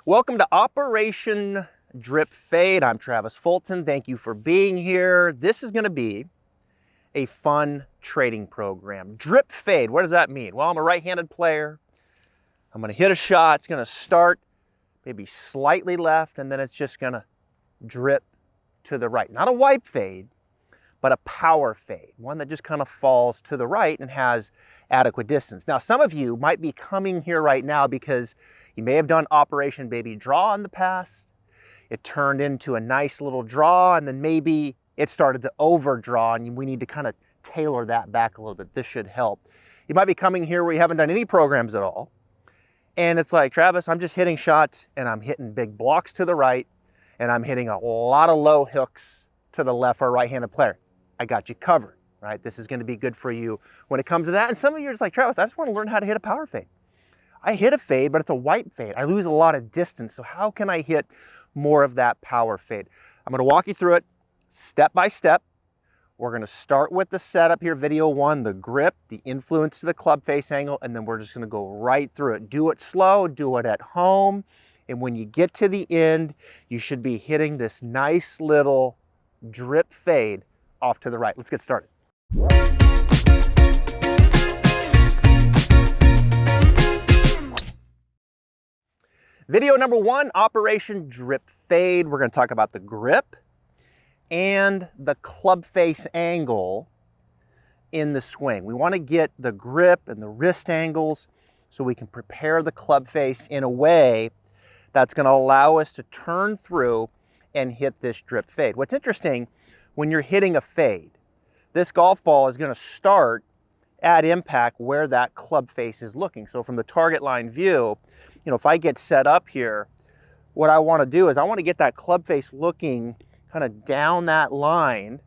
Welcome to Operation Drip Fade. I'm Travis Fulton. Thank you for being here. This is going to be a fun trading program. Drip Fade, what does that mean? Well, I'm a right-handed player. I'm going to hit a shot. It's going to start maybe slightly left, and then it's just going to drip to the right. Not a wipe fade, but a power fade, one that just kind of falls to the right and has adequate distance. Now, some of you might be coming here right now because you may have done Operation Baby Draw in the past. It turned into a nice little draw, and then maybe it started to overdraw, and we need to kind of tailor that back a little bit. This should help. You might be coming here where you haven't done any programs at all, and it's like, Travis, I'm just hitting shots, and I'm hitting big blocks to the right, and I'm hitting a lot of low hooks to the left for a right-handed player. I got you covered, right? This is going to be good for you when it comes to that. And some of you are just like, Travis, I just want to learn how to hit a power fade. I hit a fade, but it's a wipe fade. I lose a lot of distance. So how can I hit more of that power fade? I'm going to walk you through it step by step. We're going to start with the setup here, video one, the grip, the influence to the club face angle, and then we're just going to go right through it. Do it slow, do it at home. And when you get to the end, you should be hitting this nice little drip fade off to the right. Let's get started. Video number one, Operation Drip Fade. We're going to talk about the grip and the club face angle in the swing. We want to get the grip and the wrist angles so we can prepare the club face in a way that's going to allow us to turn through and hit this drip fade. What's interesting, when you're hitting a fade, this golf ball is going to start at impact where that club face is looking. So from the target line view, if I get set up here, what I want to do is I want to get that club face looking kind of down that line.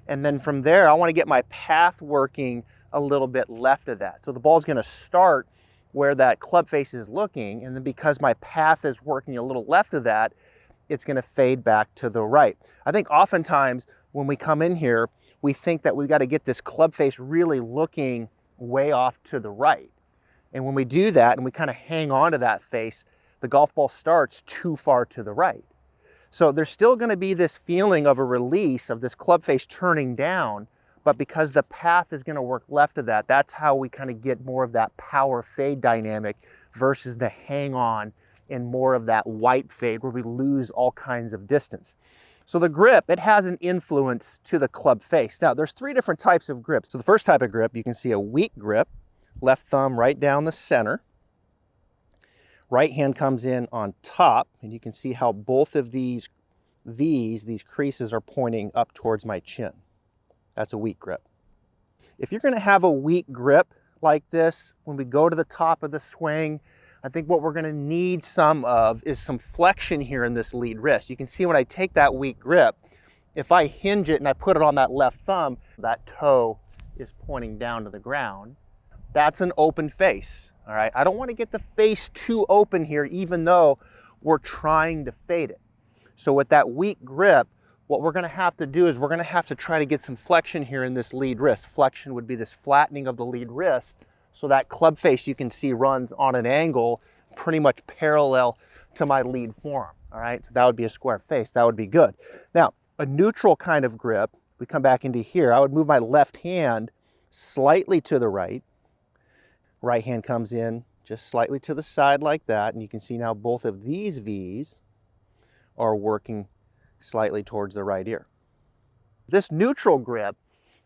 And then from there, I want to get my path working a little bit left of that. So the ball's going to start where that club face is looking. And then because my path is working a little left of that, it's going to fade back to the right. I think oftentimes when we come in here, we think that we've got to get this club face really looking way off to the right. And when we do that and we kind of hang on to that face, the golf ball starts too far to the right. So there's still going to be this feeling of a release of this club face turning down, but because the path is going to work left of that, that's how we kind of get more of that power fade dynamic versus the hang on and more of that wipe fade where we lose all kinds of distance. So the grip, it has an influence to the club face. Now there's three different types of grips. So the first type of grip, you can see a weak grip, left thumb right down the center. Right hand comes in on top, and you can see how both of these creases are pointing up towards my chin. That's a weak grip. If you're going to have a weak grip like this, when we go to the top of the swing, I think what we're going to need some of is some flexion here in this lead wrist. You can see when I take that weak grip, if I hinge it and I put it on that left thumb, that toe is pointing down to the ground. That's an open face, all right? I don't want to get the face too open here, even though we're trying to fade it. So with that weak grip, what we're going to have to do is we're going to have to try to get some flexion here in this lead wrist. Flexion would be this flattening of the lead wrist, so that club face you can see runs on an angle pretty much parallel to my lead forearm, all right? So that would be a square face. That would be good. Now, a neutral kind of grip, we come back into here, I would move my left hand slightly to the right. Right hand comes in just slightly to the side like that, and you can see now both of these V's are working slightly towards the right ear. This neutral grip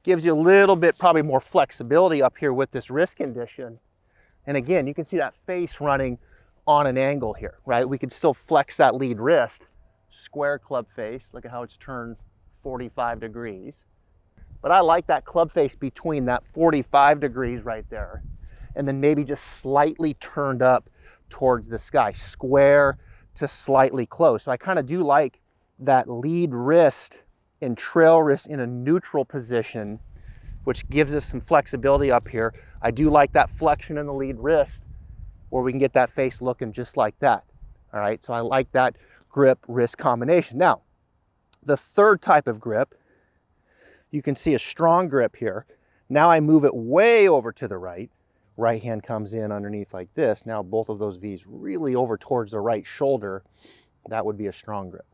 gives you a little bit probably more flexibility up here with this wrist condition. And again, you can see that face running on an angle here, right? We could still flex that lead wrist, square club face. Look at how it's turned 45 degrees. But I like that club face between that 45 degrees right there, and then maybe just slightly turned up towards the sky, square to slightly close. So I kind of do like that lead wrist and trail wrist in a neutral position, which gives us some flexibility up here. I do like that flexion in the lead wrist where we can get that face looking just like that. All right, so I like that grip wrist combination. Now, the third type of grip, you can see a strong grip here. Now I move it way over to the right. Right hand comes in underneath like this. Now both of those V's really over towards the right shoulder. That would be a strong grip.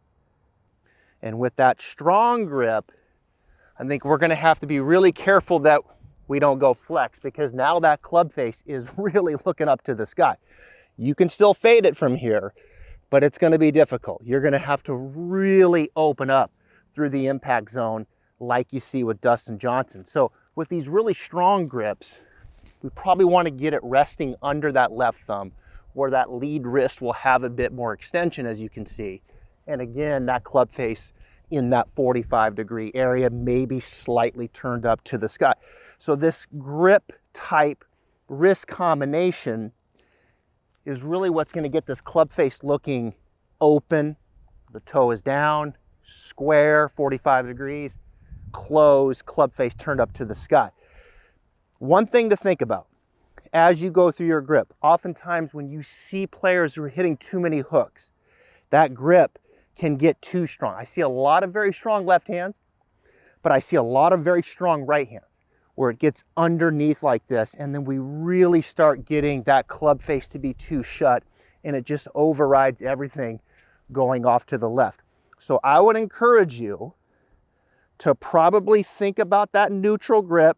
And with that strong grip, I think we're gonna have to be really careful that we don't go flex, because now that club face is really looking up to the sky. You can still fade it from here, but it's gonna be difficult. You're gonna have to really open up through the impact zone like you see with Dustin Johnson. So with these really strong grips, we probably want to get it resting under that left thumb, where that lead wrist will have a bit more extension, as you can see. And again, that club face in that 45-degree area, maybe slightly turned up to the sky. So this grip type wrist combination is really what's going to get this club face looking open. The toe is down, square, 45 degrees, close, club face turned up to the sky. One thing to think about as you go through your grip, oftentimes when you see players who are hitting too many hooks, that grip can get too strong. I see a lot of very strong left hands, but I see a lot of very strong right hands where it gets underneath like this, and then we really start getting that club face to be too shut, and it just overrides everything going off to the left. So I would encourage you to probably think about that neutral grip.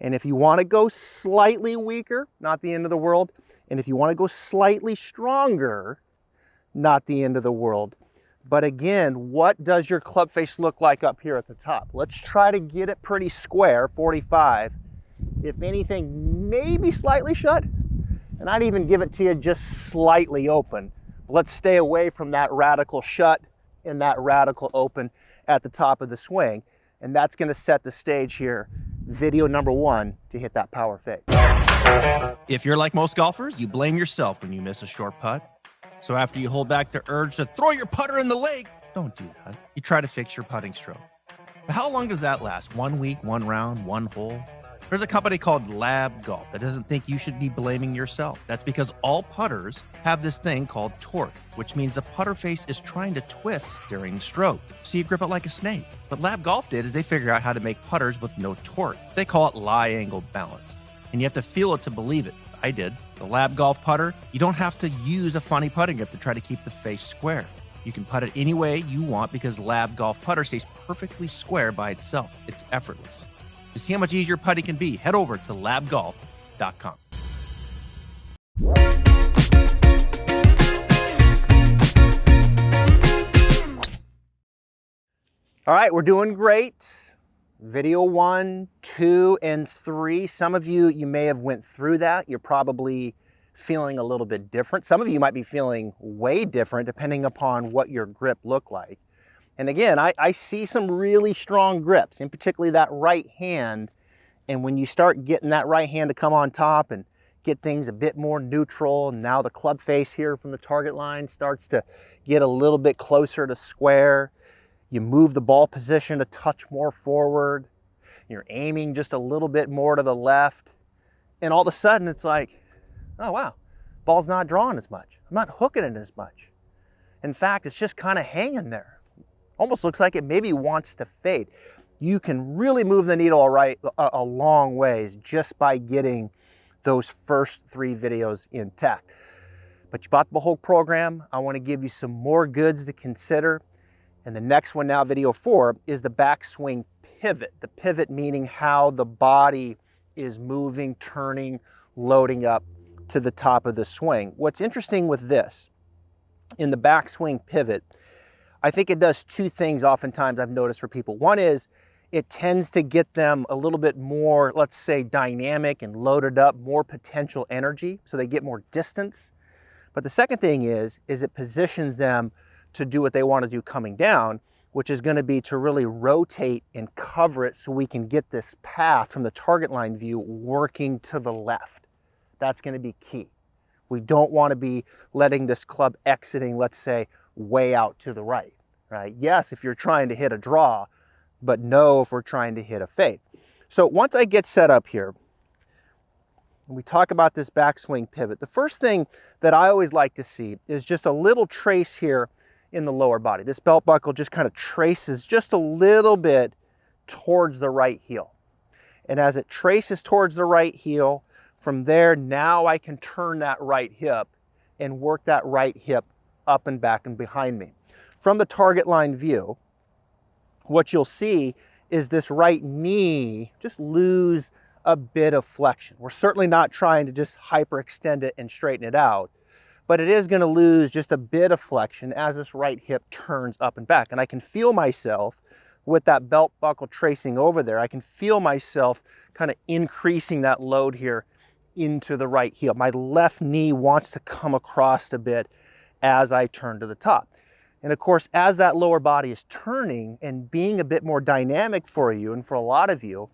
And if you want to go slightly weaker, not the end of the world. And if you want to go slightly stronger, not the end of the world. But again, what does your club face look like up here at the top? Let's try to get it pretty square, 45. If anything, maybe slightly shut. And I'd even give it to you just slightly open. Let's stay away from that radical shut and that radical open at the top of the swing. And that's going to set the stage here. Video number 1 to hit that power fade. If you're like most golfers, you blame yourself when you miss a short putt. So after you hold back the urge to throw your putter in the lake, don't do that. You try to fix your putting stroke. But how long does that last? 1 week, 1 round, 1 hole? There's a company called Lab Golf that doesn't think you should be blaming yourself. That's because all putters have this thing called torque, which means the putter face is trying to twist during the stroke, so you grip it like a snake. What Lab Golf did is they figured out how to make putters with no torque. They call it lie angle balance, and you have to feel it to believe it. I did. The Lab Golf putter, you don't have to use a funny putting grip to try to keep the face square. You can putt it any way you want because Lab Golf putter stays perfectly square by itself. It's effortless. To see how much easier putting can be, head over to labgolf.com. All right, we're doing great. Video 1, 2, and 3. Some of you may have went through that. You're probably feeling a little bit different. Some of you might be feeling way different depending upon what your grip looked like. And again, I see some really strong grips, and particularly that right hand. And when you start getting that right hand to come on top and get things a bit more neutral, and now the club face here from the target line starts to get a little bit closer to square. You move the ball position a touch more forward. You're aiming just a little bit more to the left. And all of a sudden it's like, oh wow, ball's not drawing as much. I'm not hooking it as much. In fact, it's just kind of hanging there. Almost looks like it maybe wants to fade. You can really move the needle a long ways just by getting those first 3 videos intact. But you bought the whole program. I want to give you some more goods to consider. And the next one now, video 4, is the backswing pivot. The pivot meaning how the body is moving, turning, loading up to the top of the swing. What's interesting with this, in the backswing pivot, I think it does 2 things oftentimes I've noticed for people. One is it tends to get them a little bit more, let's say, dynamic and loaded up, more potential energy, so they get more distance. But the second thing is it positions them to do what they want to do coming down, which is going to be to really rotate and cover it so we can get this path from the target line view working to the left. That's going to be key. We don't want to be letting this club exiting, let's say, way out to the right, right? Yes, if you're trying to hit a draw, but no if we're trying to hit a fade. So once I get set up here, and we talk about this backswing pivot, the first thing that I always like to see is just a little trace here in the lower body. This belt buckle just kind of traces just a little bit towards the right heel. And as it traces towards the right heel, from there, now I can turn that right hip and work that right hip up and back and behind me. From the target line view, what you'll see is this right knee just lose a bit of flexion. We're certainly not trying to just hyperextend it and straighten it out, but it is going to lose just a bit of flexion as this right hip turns up and back. And I can feel myself with that belt buckle tracing over there, I can feel myself kind of increasing that load here into the right heel. My left knee wants to come across a bit as I turn to the top. And of course, as that lower body is turning and being a bit more dynamic for you and for a lot of you,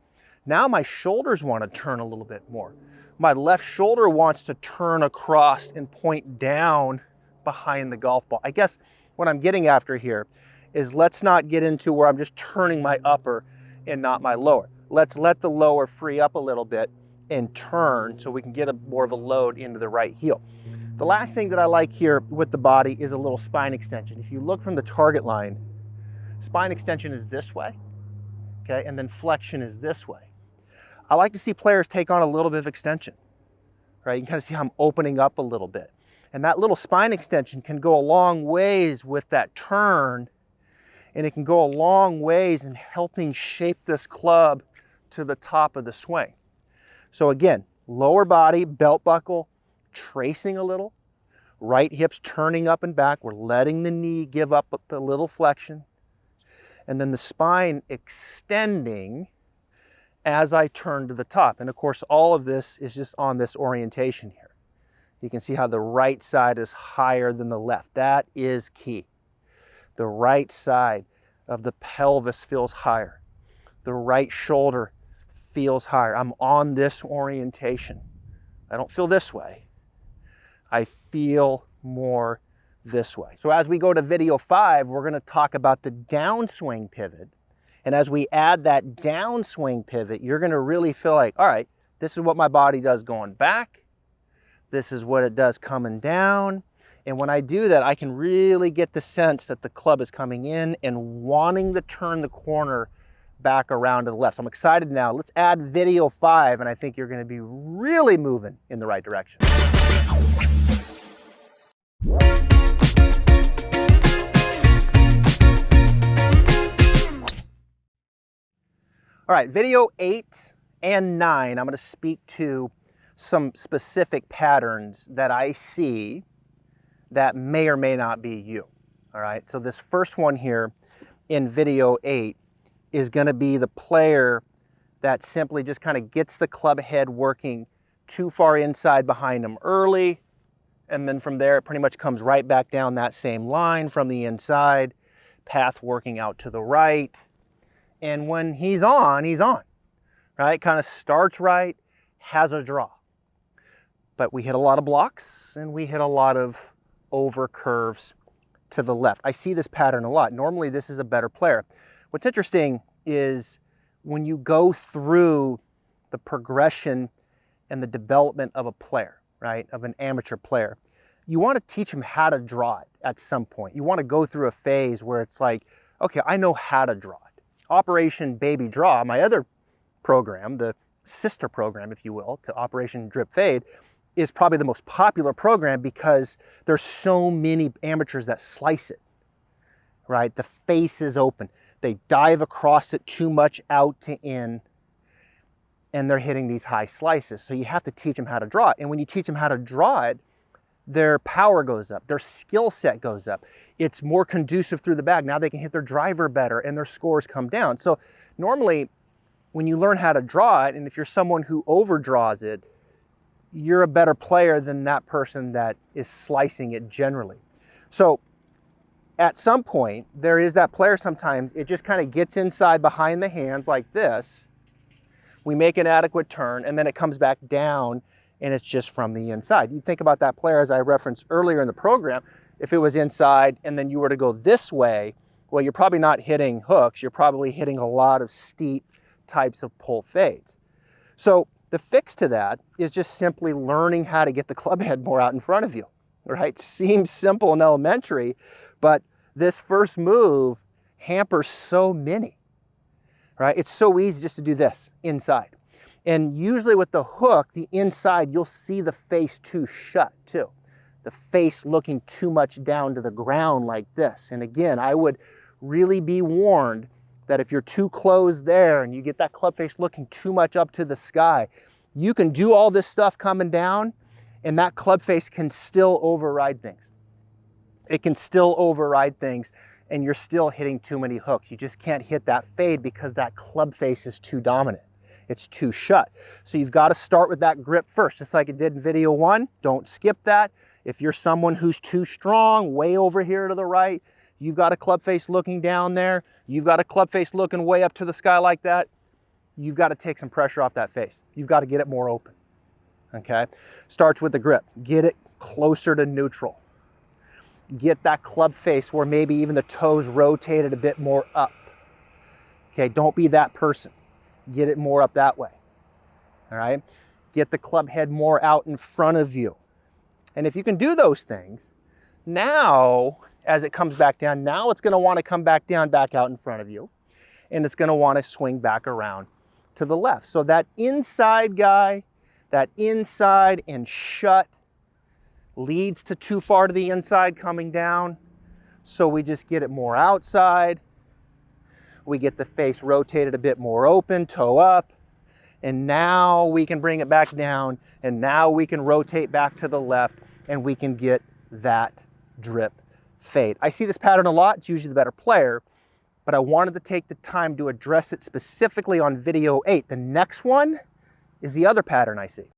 now my shoulders want to turn a little bit more. My left shoulder wants to turn across and point down behind the golf ball. I guess what I'm getting after here is let's not get into where I'm just turning my upper and not my lower. Let's let the lower free up a little bit and turn so we can get more of a load into the right heel. The last thing that I like here with the body is a little spine extension. If you look from the target line, spine extension is this way, okay, and then flexion is this way. I like to see players take on a little bit of extension, right? You can kind of see how I'm opening up a little bit. And that little spine extension can go a long ways with that turn, and it can go a long ways in helping shape this club to the top of the swing. So again, lower body, belt buckle, tracing a little, right hips turning up and back. We're letting the knee give up the little flexion. And then the spine extending as I turn to the top. And of course, all of this is just on this orientation here. You can see how the right side is higher than the left. That is key. The right side of the pelvis feels higher. The right shoulder feels higher. I'm on this orientation. I don't feel this way. I feel more this way. So as we go to video 5, we're going to talk about the downswing pivot. And as we add that downswing pivot, you're going to really feel like, all right, this is what my body does going back. This is what it does coming down. And when I do that, I can really get the sense that the club is coming in and wanting to turn the corner back around to the left. So I'm excited now. Let's add video 5, and I think you're going to be really moving in the right direction. All right, video 8 and 9, I'm going to speak to some specific patterns that I see that may or may not be you. All right, so this first one here in video 8 is going to be the player that simply just kind of gets the club head working too far inside behind him early, and then from there it pretty much comes right back down that same line from the inside, path working out to the right. And when he's on, right? Kind of starts right, has a draw. But we hit a lot of blocks and we hit a lot of over curves to the left. I see this pattern a lot. Normally this is a better player. What's interesting is when you go through the progression and the development of a player, right? Of an amateur player, you want to teach them how to draw it at some point. You want to go through a phase where it's like, okay, I know how to draw it. Operation Baby Draw, my other program, the sister program, if you will, to Operation Drip Fade, is probably the most popular program because there's so many amateurs that slice it, right? The face is open. They dive across it too much out to in, and they're hitting these high slices. So you have to teach them how to draw it. And when you teach them how to draw it, their power goes up, their skill set goes up. It's more conducive through the bag. Now they can hit their driver better and their scores come down. So normally when you learn how to draw it, and if you're someone who overdraws it, you're a better player than that person that is slicing it generally. So at some point, there is that player sometimes, it just kind of gets inside behind the hands like this. We make an adequate turn and then it comes back down and it's just from the inside. You think about that player as I referenced earlier in the program, if it was inside and then you were to go this way, well, you're probably not hitting hooks, you're probably hitting a lot of steep types of pull fades. So the fix to that is just simply learning how to get the club head more out in front of you, right? Seems simple and elementary, but this first move hampers so many. right? It's so easy just to do this inside. And usually with the hook, the inside, you'll see the face too shut too. The face looking too much down to the ground like this. And again, I would really be warned that if you're too close there and you get that club face looking too much up to the sky, you can do all this stuff coming down and that club face can still override things. It can still override things and you're still hitting too many hooks. You just can't hit that fade because that club face is too dominant. It's too shut. So you've got to start with that grip first, just like it did in video 1. Don't skip that. If you're someone who's too strong, way over here to the right, you've got a club face looking down there, you've got a club face looking way up to the sky like that, you've got to take some pressure off that face. You've got to get it more open, okay? Starts with the grip. Get it closer to neutral. Get that club face where maybe even the toes rotated a bit more up. Okay, don't be that person. Get it more up that way, all right? Get the club head more out in front of you. And if you can do those things, now, as it comes back down, now it's gonna wanna come back down, back out in front of you, and it's gonna wanna swing back around to the left. So that inside guy, that inside and shut leads to too far to the inside coming down. So we just get it more outside. We get the face rotated a bit more open, toe up, and now we can bring it back down, and now we can rotate back to the left, and we can get that drip fade. I see this pattern a lot. It's usually the better player, but I wanted to take the time to address it specifically on video 8. The next one is the other pattern I see.